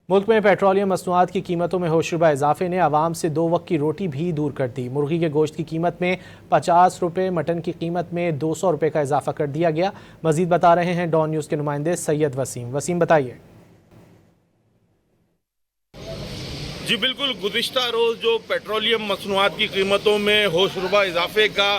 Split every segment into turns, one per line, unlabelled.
मुल्क में पेट्रोलियम मसनूआत की कीमतों में होशरुबा इजाफे ने आवाम से 2 वक्त की रोटी भी दूर कर दी। मुर्गी के गोश्त की कीमत में 50 रुपये, मटन की कीमत में 200 रुपये का इजाफा कर दिया गया। मजीद बता रहे हैं डॉन न्यूज़ के नुमाइंदे सैयद वसीम। वसीम बताइए।
जी बिल्कुल, गुज़िश्ता रोज़ जो पेट्रोलियम मसनूआत की कीमतों में होशरुबा इजाफे का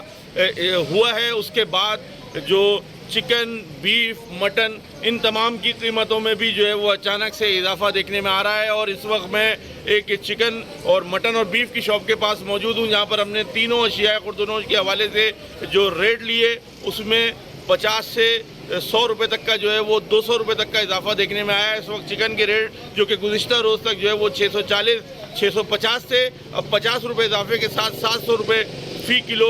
हुआ है, उसके बाद जो चिकन, बीफ, मटन, इन तमाम की कीमतों में भी जो है वो अचानक से इजाफा देखने में आ रहा है। और इस वक्त मैं एक चिकन और मटन और बीफ की शॉप के पास मौजूद हूँ, जहाँ पर हमने तीनों अशिया खुर्दनोश के हवाले से जो रेट लिए उसमें 50 से 100 रुपये तक का जो है वो 200 रुपये तक का इजाफा देखने में आया है। इस वक्त चिकन के रेट जो कि गुज़िश्ता रोज़ तक जो है वो 640, 650 से अब 50 रुपये इजाफे के साथ 700 रुपये फ़ी किलो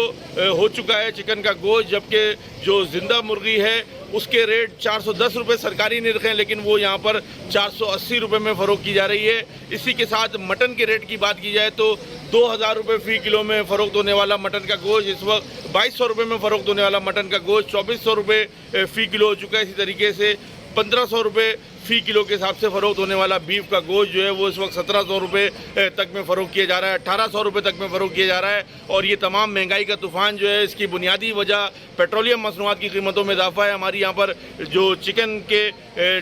हो चुका है चिकन का गोश्त। जबकि जो जिंदा मुर्गी है उसके रेट 410 रुपये सरकारी निर्ख हैं, लेकिन वो यहाँ पर 480 रुपये में फ़रोख्त की जा रही है। इसी के साथ मटन के रेट की बात की जाए तो 2000 रुपये फ़ी किलो में फ़रोख्त होने वाला मटन का गोश्त इस वक्त 2200 रुपये में फ़रोख्त होने वाला मटन का गोश्त 2400 रुपये फ़ी किलो हो चुका है। इसी तरीके से 1500 रुपये फ़ी किलो के हिसाब से फ़रोख्त होने वाला बीफ का गोश्त जो है वो इस वक्त 1700 रुपये तक में फ़रोख्त किया जा रहा है, 1800 रुपये तक में फ़रोख्त किया जा रहा है। और ये तमाम महंगाई का तूफ़ान जो है, इसकी बुनियादी वजह पेट्रोलियम मसनूआत की कीमतों में इजाफा है। हमारी यहाँ पर जो चिकन के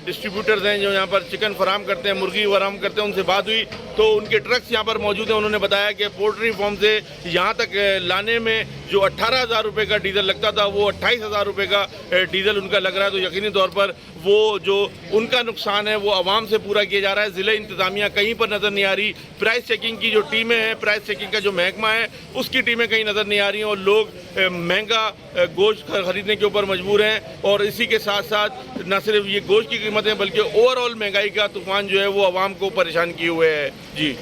डिस्ट्रीब्यूटर्स हैं, जो यहाँ पर चिकन फराम करते हैं, मुर्गी फराम करते हैं, उनसे बात हुई तो उनके ट्रक्स यहाँ पर मौजूद हैं। उन्होंने बताया कि पोल्ट्री फार्म से यहाँ तक लाने में जो 18,000 रुपये का डीजल लगता था वो 28,000 रुपये का डीजल उनका लग रहा है। तो यकीनी तौर पर वो जो उनका नुकसान है वो आवाम से पूरा किया जा रहा है। ज़िले इंतज़ामिया कहीं पर नज़र नहीं आ रही, प्राइस चेकिंग की जो टीमें हैं, प्राइस चेकिंग का जो महकमा है उसकी टीमें कहीं नज़र नहीं आ रही हैं और लोग महंगा गोश्त खरीदने के ऊपर मजबूर हैं। और इसी के साथ साथ न सिर्फ ये गोश्त की कीमतें बल्कि ओवरऑल महंगाई का तूफ़ान जो है वो आवाम को परेशान किए हुए है। जी।